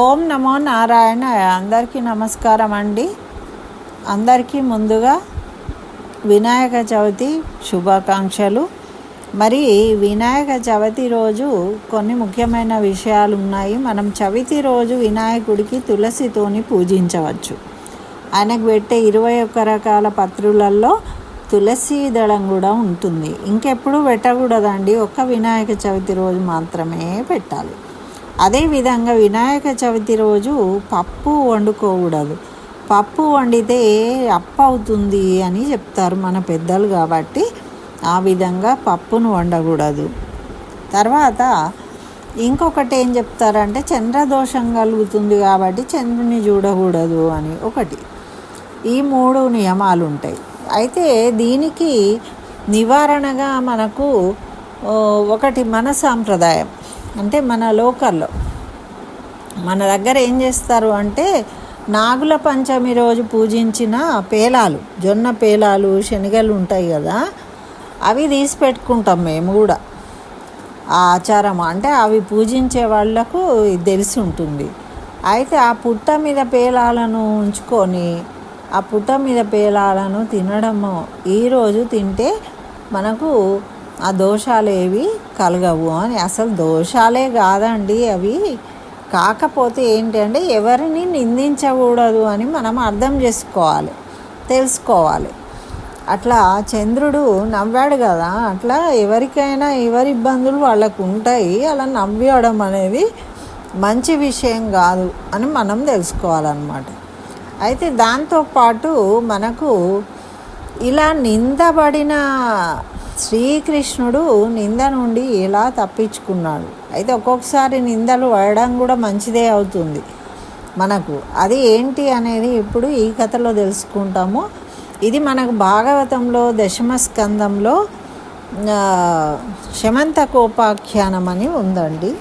ఓం నమో నారాయణ. అందరికీ నమస్కారం అండి. అందరికీ ముందుగా వినాయక చవితి శుభాకాంక్షలు. మరి వినాయక చవితి రోజు కొన్ని ముఖ్యమైన విషయాలు ఉన్నాయి. మనం చవితి రోజు వినాయకుడికి తులసితోని పూజించవచ్చు. ఆయనకు పెట్టే 21 రకాల పత్రులలో తులసి దళం కూడా ఉంటుంది. ఇంకెప్పుడు పెట్టకూడదండి, ఒక్క వినాయక చవితి రోజు మాత్రమే పెట్టాలి. అదేవిధంగా వినాయక చవితి రోజు పప్పు వండుకోకూడదు. పప్పు వండితే అప్పు అవుతుంది అని చెప్తారు మన పెద్దలు, కాబట్టి ఆ విధంగా పప్పును వండకూడదు. తర్వాత ఇంకొకటి ఏం చెప్తారంటే చంద్రదోషం కలుగుతుంది కాబట్టి చంద్రుని చూడకూడదు అని ఒకటి. ఈ 3 నియమాలు ఉంటాయి. అయితే దీనికి నివారణగా మనకు ఒకటి మన సాంప్రదాయం, అంటే మన లోకల్లో మన దగ్గర ఏం చేస్తారు అంటే నాగుల పంచమి రోజు పూజించిన పేలాలు, జొన్న పేలాలు, శనగలు ఉంటాయి కదా, అవి తీసి పెట్టుకుంటాం మేము కూడా. ఆ ఆచారం అంటే అవి పూజించే వాళ్లకు తెలిసి ఉంటుంది. అయితే ఆ పుట్ట మీద పేలాలను ఉంచుకొని ఆ పుట్ట మీద పేలాలను తినడము, ఈరోజు తింటే మనకు ఆ దోషాలు ఏవి కలగవు అని. అసలు దోషాలే కాదండి అవి. కాకపోతే ఏంటి అంటే ఎవరిని నిందించకూడదు అని మనం అర్థం చేసుకోవాలి, తెలుసుకోవాలి. అట్లా చంద్రుడు నవ్వాడు కదా, అట్లా ఎవరికైనా ఎవరి ఇబ్బందులు వాళ్ళకు ఉంటాయి. అలా నవ్వడం అనేది మంచి విషయం కాదు అని మనం తెలుసుకోవాలన్నమాట. అయితే దాంతోపాటు మనకు ఇలా నిందబడిన శ్రీకృష్ణుడు నింద నుండి ఎలా తప్పించుకున్నాడు. అయితే ఒక్కొక్కసారి నిందలు పడడం కూడా మంచిదే అవుతుంది మనకు. అది ఏంటి అనేది ఇప్పుడు ఈ కథలో తెలుసుకుంటాము. ఇది మనకు భాగవతంలో 10వ స్కందంలో శమంతకోపాఖ్యానం అని ఉందండి.